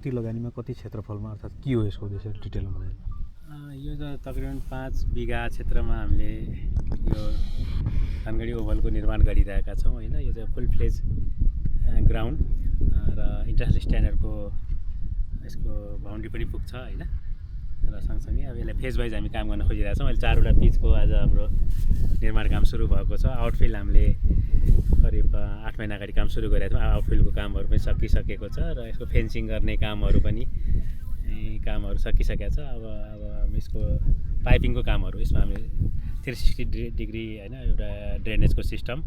ती लगानीमा कति क्षेत्रफलमा अर्थात् के हो यसको उद्देश्य डिटेलमा बताइदिनु। यो त तकरिबन 5 बिघा क्षेत्रमा हामीले यो धनगढी ओभलको निर्माण गरिरहेका छौँ होइन। यो चाहिँ फुल फ्लेज ग्राउन्ड र इन्टरनेसनल स्ट्यान्डर्डको यसको बाउन्ड्री पनि पुग्छ होइन। र सँगसँगै अब यसलाई फेज वाइज हामी काम गर्न खोजिरहेका छौँ। अहिले 4वटा पिचको आज हाम्रो निर्माण काम सुरु भएको छ। आउटफिल्ड हामीले करिब 8 महिना अगाडि काम सुरु गरेका थियौँ। आउटफिल्डको कामहरू पनि सकिसकेको छ र यसको फेन्सिङ गर्ने कामहरू पनि सकिसकेको छ। अब यसको पाइपिङको कामहरू यसमा हामीले 360 डिग्री होइन एउटा ड्रेनेजको सिस्टम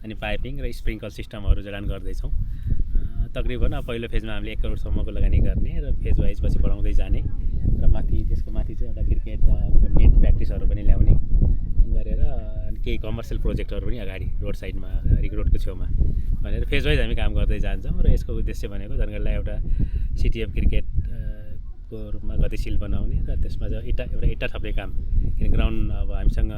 अनि पाइपिङ र स्प्रिङ्कल सिस्टमहरू जडान गर्दैछौँ। तकरिबन अब पहिलो फेजमा हामीले 1 करोडसम्मको लगानी गर्ने र फेज वाइज पछि बढाउँदै जाने र त्यसको माथि चाहिँ एउटा क्रिकेटको नेट प्र्याक्टिसहरू पनि ल्याउने गरेर केही कमर्सियल प्रोजेक्टहरू पनि अगाडि रोड साइडमा रिङ रोडको छेउमा भनेर फेज वाइज हामी काम गर्दै जान्छौँ। र यसको उद्देश्य भनेको धनगढीलाई एउटा सिटी अफ क्रिकेटको रूपमा गतिशील बनाउने र त्यसमा चाहिँ एउटा इट्टा थप्ने काम। किन ग्राउन्ड अब हामीसँग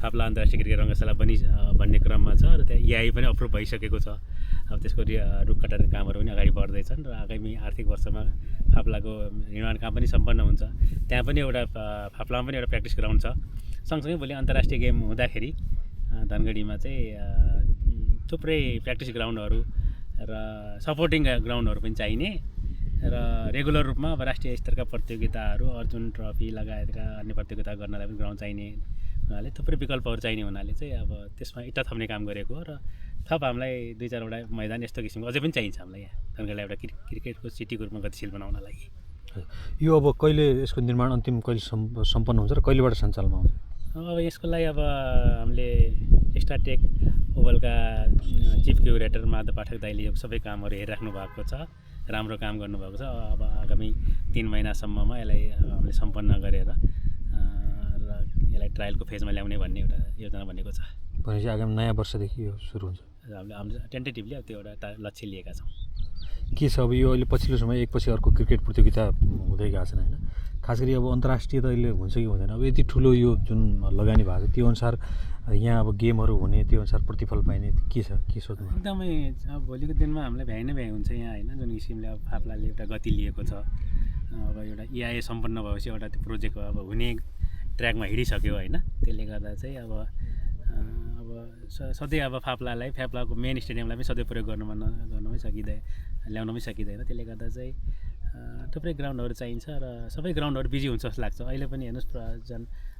फाप्ला अन्तर्राष्ट्रिय क्रिकेट रङ्गशाला भन्ने क्रममा छ र त्यहाँ EIA पनि अप्रुभ भइसकेको छ। अब त्यसको रुख कटाउने कामहरू पनि अगाडि बढ्दैछन् र आगामी आर्थिक वर्षमा फाप्लाको निर्माण काम पनि सम्पन्न हुन्छ। त्यहाँ पनि एउटा फाप्लामा पनि एउटा प्र्याक्टिस ग्राउन्ड छ। सँगसँगै भोलि अन्तर्राष्ट्रिय गेम हुँदाखेरि धनगढीमा चाहिँ थुप्रै प्र्याक्टिस ग्राउन्डहरू र सपोर्टिङ ग्राउन्डहरू पनि चाहिने र रेगुलर रूपमा अब राष्ट्रिय स्तरका प्रतियोगिताहरू अर्जुन ट्रफी लगायतका अन्य प्रतियोगिता गर्नलाई पनि ग्राउन्ड चाहिने हुनाले थुप्रै विकल्पहरू चाहिने हुनाले चाहिँ अब त्यसमा इट्टा थप्ने काम गरेको हो। र थप हामीलाई 2-4वटा मैदान यस्तो किसिमको अझै पनि चाहिन्छ हामीलाई यहाँ धनगढीलाई एउटा क्रिकेटको सिटीको रूपमा गतिशील बनाउन लागि। यो अब कहिले यसको निर्माण अन्तिम कहिले सम्पन्न हुन्छ र कहिलेबाट सञ्चालनमा आउँछ? अब यसको लागि अब हामीले स्टारटेक ओभलका चिफ क्युरेटर माधव पाठक दाइले सबै कामहरू हेरिराख्नु भएको छ। राम्रो काम गर्नुभएको छ। अब आगामी 3 महिनासम्ममा यसलाई हामीले सम्पन्न गरेर र यसलाई ट्रायलको फेजमा ल्याउने भन्ने एउटा योजना बनेको छ। भनेपछि आगामी नयाँ वर्षदेखि यो सुरु हुन्छ। हामीले टेन्टेटिभली अब त्यो एउटा लक्ष्य लिएका छौँ। के छ अब यो अहिले पछिल्लो समय एकपछि अर्को क्रिकेट प्रतियोगिता हुँदै गएको छन् होइन। खास गरी अब अन्तर्राष्ट्रिय त अहिले हुन्छ कि हुँदैन। अब यति ठुलो यो जुन लगानी भएको छ त्यो अनुसार यहाँ अब गेमहरू हुने त्यो अनुसार प्रतिफल पाइने के छ के सोध्नु? एकदमै अब भोलिको दिनमा हामीलाई भ्याइ नै भ्याइ हुन्छ यहाँ होइन। जुन किसिमले अब फाप्लाले एउटा गति लिएको छ। अब एउटा EIA सम्पन्न भएपछि एउटा त्यो प्रोजेक्ट अब हुने ट्र्याकमा हिँडिसक्यो होइन। त्यसले गर्दा चाहिँ अब सधैँ अब फाप्लाको मेन स्टेडियमलाई पनि सधैँ प्रयोग ल्याउनमै सकिँदैन। त्यसले गर्दा चाहिँ थुप्रै ग्राउन्डहरू चाहिन्छ र सबै ग्राउन्डहरू बिजी हुन्छ जस्तो लाग्छ। अहिले पनि हेर्नुहोस्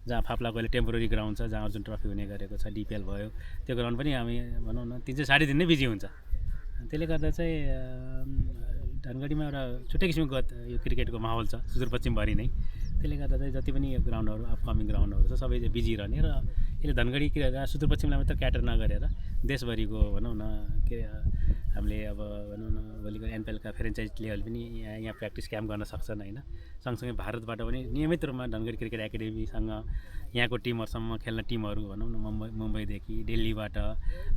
जहाँ फाप्लाको अहिले टेम्पोररी ग्राउन्ड छ जहाँ अर्जुन ट्रफी हुने गरेको छ DPL भयो त्यो ग्राउन्ड पनि हामी भनौँ न 3 साढे 3 नै बिजी हुन्छ। त्यसले गर्दा चाहिँ धनगढीमा एउटा छुट्टै किसिमको यो क्रिकेटको माहौल छ सुदूरपश्चिमभरि नै। त्यसले गर्दा चाहिँ जति पनि यो ग्राउन्डहरू अपकमिङ ग्राउन्डहरू छ सबै चाहिँ बिजी रहने र यसले धनगढी सुदूरपश्चिमलाई मात्र क्याटर नगरेर देशभरिको भनौँ न हामीले अब भनौँ न भोलिको NPLका फ्रेन्चाइज लेभल पनि यहाँ प्र्याक्टिस क्याम्प गर्न सक्छन् होइन। सँगसँगै भारतबाट पनि नियमित रूपमा धनगढी क्रिकेट एकाडेमीसँग यहाँको टिमहरूसम्म खेल्न टिमहरू भनौँ न मुम्बईदेखि दिल्लीबाट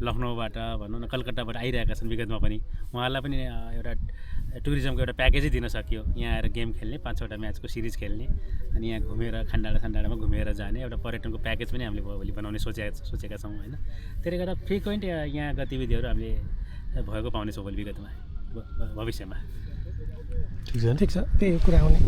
लखनऊबाट भनौँ न कलकत्ताबाट आइरहेका छन् विगतमा पनि। उहाँहरूलाई पनि एउटा टुरिज्मको एउटा प्याकेजै दिन सकियो। यहाँ आएर गेम खेल्ने 5-6वटा म्याचको सिरिज खेल्ने अनि यहाँ घुमेर खान्डाडामा घुमेर जाने एउटा पर्यटनको प्याकेज पनि हामीले भोलि बनाउने सोचेका छौँ होइन। त्यसले गर्दा फ्रिक्वेन्ट यहाँ गतिविधिहरू हामीले भएको पाउनेछौँ भोलि विगतमा भविष्यमा। ठिक छ त्यही कुरा आउने।